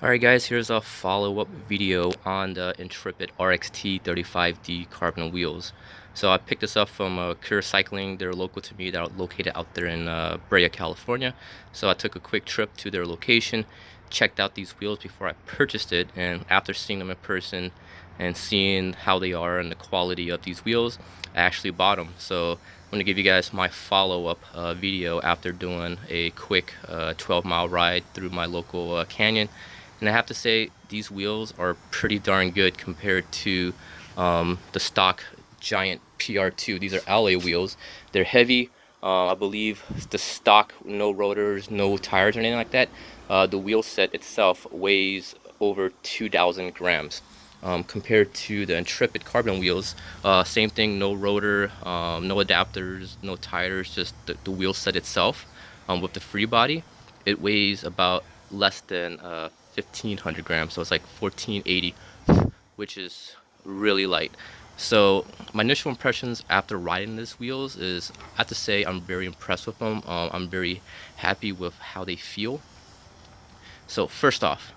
Alright guys, here's a follow-up video on the Intrepid RXT35D carbon wheels. So I picked this up from Cure Cycling. They're local to me. They're located out there in Brea, California. So I took a quick trip to their location, checked out these wheels before I purchased it, and after seeing them in person and seeing how they are and the quality of these wheels, I actually bought them. So I'm going to give you guys my follow-up video after doing a quick 12-mile ride through my local canyon. And I have to say, these wheels are pretty darn good compared to the stock Giant PR2. These are alloy wheels. They're heavy. I believe the stock, no rotors, no tires or anything like that. The wheel set itself weighs over 2,000 grams. Compared to the Intrepid carbon wheels, same thing, no rotor, no adapters, no tires, just the wheel set itself. With the free body, it weighs about less than 1,500 grams, so it's like 1,480, which is really light. So my initial impressions after riding these wheels is, I have to say, I'm very impressed with them. I'm very happy with how they feel. So first off,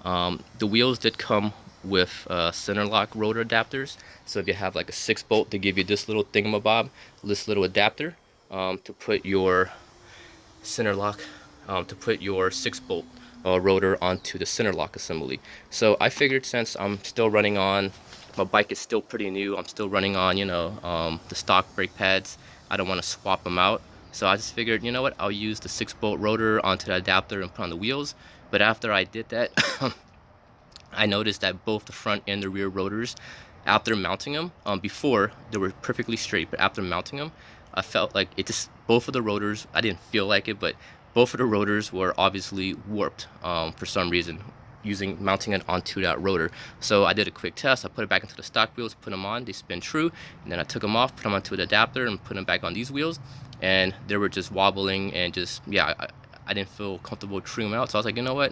the wheels did come with center lock rotor adapters. So if you have like a 6-bolt, they give you this little thingamabob, this little adapter to put your center lock, to put your 6-bolt rotor onto the center lock assembly. So I figured, since I'm still running on, my bike is still pretty new, I'm still running on, the stock brake pads, I don't want to swap them out. So I just figured, you know what, I'll use the 6-bolt rotor onto the adapter and put on the wheels. But after I did that, I noticed that both the front and the rear rotors, after mounting them, before they were perfectly straight, but after mounting them, I felt like it just, both of the rotors, I didn't feel like it, but both of the rotors were obviously warped for some reason, mounting it onto that rotor. So I did a quick test. I put it back into the stock wheels, put them on, they spin true, and then I took them off, put them onto the adapter, and put them back on these wheels, and they were just wobbling and just, yeah, I didn't feel comfortable trimming them out. So I was like, you know what?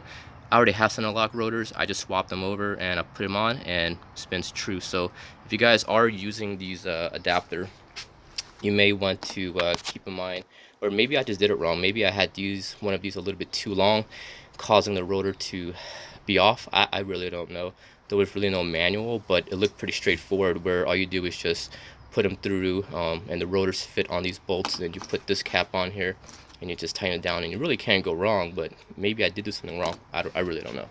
I already have center lock rotors. I just swapped them over and I put them on, and spins true. So if you guys are using these adapter, you may want to keep in mind, or maybe I just did it wrong. Maybe I had one of these a little bit too long, causing the rotor to be off. I really don't know. There was really no manual, but it looked pretty straightforward, where all you do is just put them through, and the rotors fit on these bolts, and then you put this cap on here and you just tighten it down, and you really can't go wrong. But maybe I did do something wrong. I really don't know.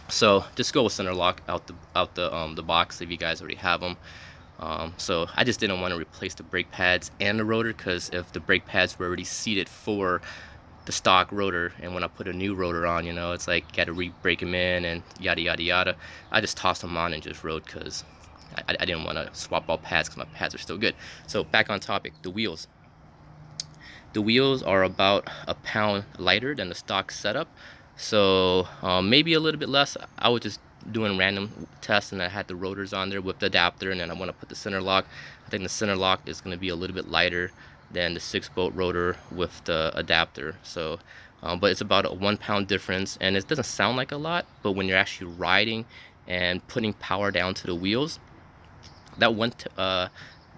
So just go with center lock out the box if you guys already have them. So I just didn't want to replace the brake pads and the rotor, because if the brake pads were already seated for the stock rotor, and when I put a new rotor on, it's like you got to re-break them in and yada yada yada. I just tossed them on and just rode, because I didn't want to swap all pads, because my pads are still good. So back on topic, the wheels. The wheels are about a pound lighter than the stock setup, so maybe a little bit less. I was just doing random tests, and I had the rotors on there with the adapter, and then I want to put the center lock. I think the center lock is going to be a little bit lighter than the 6-bolt rotor with the adapter. So but it's about a 1 pound difference, and it doesn't sound like a lot, but when you're actually riding and putting power down to the wheels, that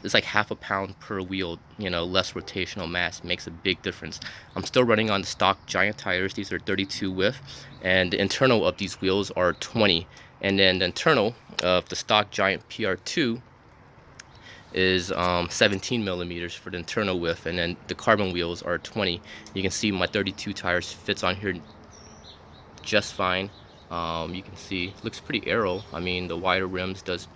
it's like half a pound per wheel, less rotational mass makes a big difference. I'm still running on the stock Giant tires. These are 32 width, and the internal of these wheels are 20, and then the internal of the stock Giant PR2 is 17 millimeters for the internal width, and then the carbon wheels are 20. You can see my 32 tires fits on here just fine. You can see, looks pretty aero. I mean, the wider rims does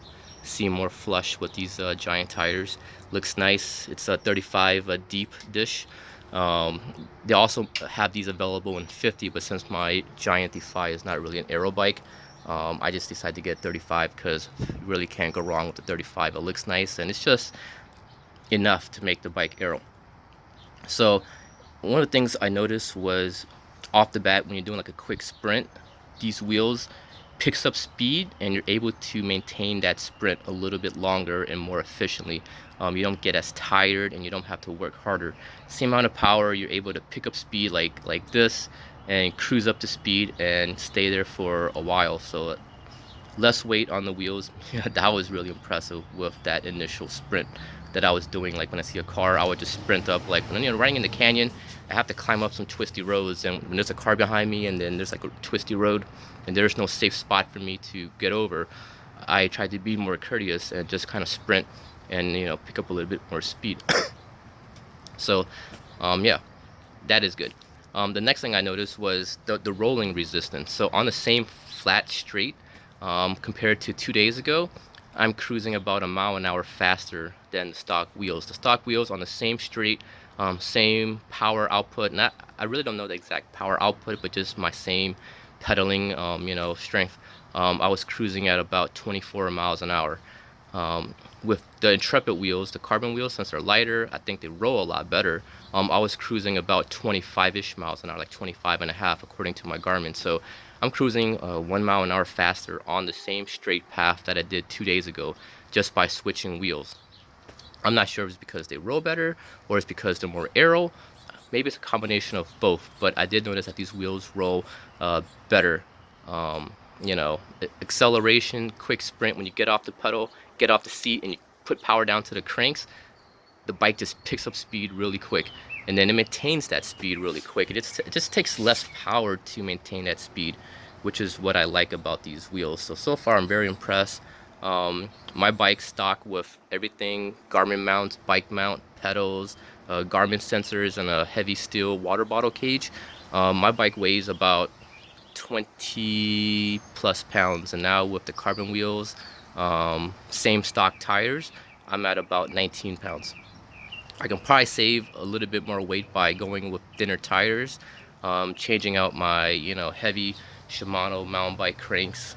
seem more flush with these Giant tires. Looks nice. It's a 35 deep dish. They also have these available in 50, but since my Giant Defy is not really an aero bike, I just decided to get 35, because you really can't go wrong with the 35. It looks nice, and it's just enough to make the bike aero. So one of the things I noticed was, off the bat, when you're doing like a quick sprint, these wheels picks up speed, and you're able to maintain that sprint a little bit longer and more efficiently. You don't get as tired, and you don't have to work harder. Same amount of power, you're able to pick up speed like this, and cruise up to speed and stay there for a while. So less weight on the wheels. Yeah, that was really impressive with that initial sprint that I was doing. Like when I see a car, I would just sprint up. Like when I'm riding in the canyon, I have to climb up some twisty roads, and when there's a car behind me and then there's like a twisty road and there's no safe spot for me to get over, I try to be more courteous and just kind of sprint and pick up a little bit more speed. So yeah, that is good. The next thing I noticed was the rolling resistance. So on the same flat straight, compared to 2 days ago, I'm cruising about a mile an hour faster than the stock wheels. The stock wheels on the same straight, same power output. And I really don't know the exact power output, but just my same pedaling, strength. I was cruising at about 24 miles an hour. With the Intrepid wheels, the carbon wheels, since they're lighter, I think they roll a lot better. I was cruising about 25-ish miles an hour, like 25 and a half, according to my Garmin. So I'm cruising 1 mile an hour faster on the same straight path that I did 2 days ago, just by switching wheels. I'm not sure if it's because they roll better or it's because they're more aero. Maybe it's a combination of both, but I did notice that these wheels roll better. Acceleration, quick sprint, when you get off the pedal, get off the seat, and you put power down to the cranks, the bike just picks up speed really quick, and then it maintains that speed really quick. It just takes less power to maintain that speed, which is what I like about these wheels. So far I'm very impressed. My bike stock with everything: Garmin mounts, bike mount, pedals, Garmin sensors, and a heavy steel water bottle cage. My bike weighs about 20 plus pounds, and now with the carbon wheels, same stock tires, I'm at about 19 pounds. I can probably save a little bit more weight by going with thinner tires, changing out my heavy Shimano mountain bike cranks,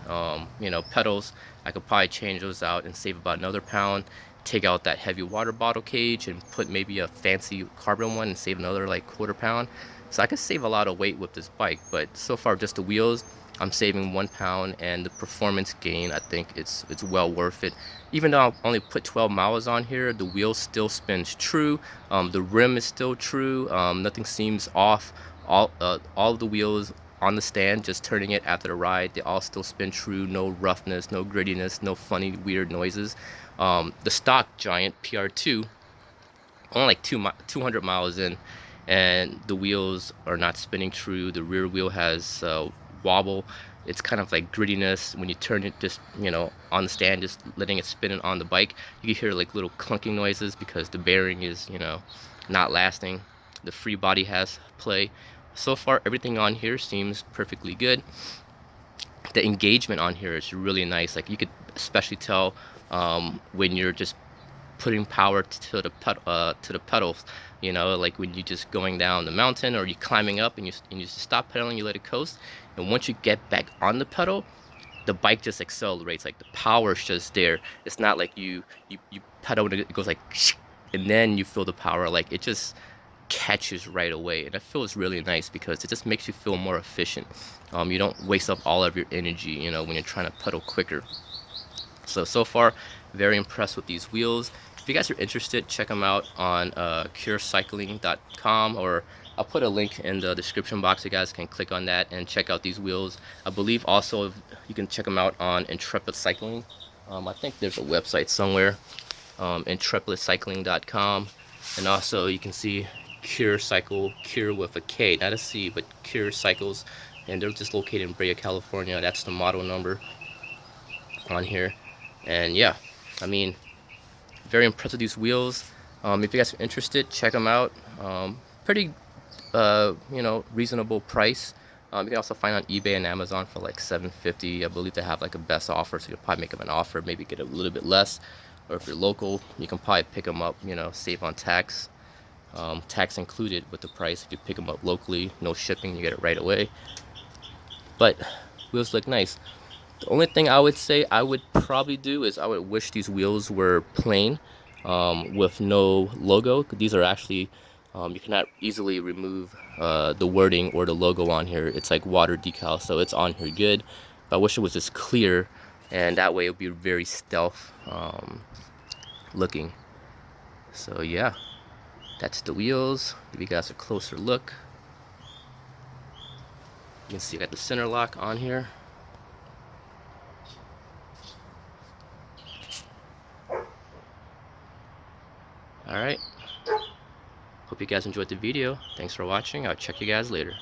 pedals. I could probably change those out and save about another pound, take out that heavy water bottle cage and put maybe a fancy carbon one and save another like quarter-pound. So I could save a lot of weight with this bike, but so far just the wheels, I'm saving 1 pound, and the performance gain, I think it's well worth it. Even though I only put 12 miles on here, the wheel still spins true. The rim is still true. Nothing seems off. All of the wheels on the stand, just turning it after the ride, they all still spin true. No roughness, no grittiness, no funny weird noises. The stock Giant PR2, only like 200 miles in, and the wheels are not spinning true. The rear wheel has wobble. It's kind of like grittiness when you turn it, just on the stand, just letting it spin on the bike. You can hear like little clunking noises because the bearing is not lasting. The free body has play. So far everything on here seems perfectly good. The engagement on here is really nice. Like you could especially tell when you're just putting power to the pedals, like when you're just going down the mountain or you're climbing up, and you just stop pedaling, you let it coast, and once you get back on the pedal, the bike just accelerates. Like the power is just there. It's not like you pedal and it goes like and then you feel the power. Like it just catches right away, and it feels really nice because it just makes you feel more efficient. You don't waste up all of your energy when you're trying to pedal quicker. So far, very impressed with these wheels. If you guys are interested, check them out on curecycling.com, or I'll put a link in the description box. You guys can click on that and check out these wheels. I believe also you can check them out on Intrepid Cycling. I think there's a website somewhere, intrepidcycling.com, and also you can see Cure Cycle, Cure with a K, not a C, but Cure Cycles, and they're just located in Brea, California. That's the model number on here. And yeah, I mean, very impressed with these wheels. If you guys are interested, check them out. Pretty reasonable price. You can also find on eBay and Amazon for like $7.50. I believe they have like a best offer, so you'll probably make them an offer, maybe get a little bit less. Or if you're local, you can probably pick them up, save on tax. Tax included with the price. If you pick them up locally, no shipping, you get it right away. But wheels look nice. The only thing I would say I would probably do is I would wish these wheels were plain, with no logo. These are actually, you cannot easily remove the wording or the logo on here. It's like water decal, so it's on here good. But I wish it was just clear, and that way it would be very stealth looking. So yeah, that's the wheels. Give you guys a closer look. You can see I got the center lock on here. Hope you guys enjoyed the video. Thanks for watching. I'll check you guys later.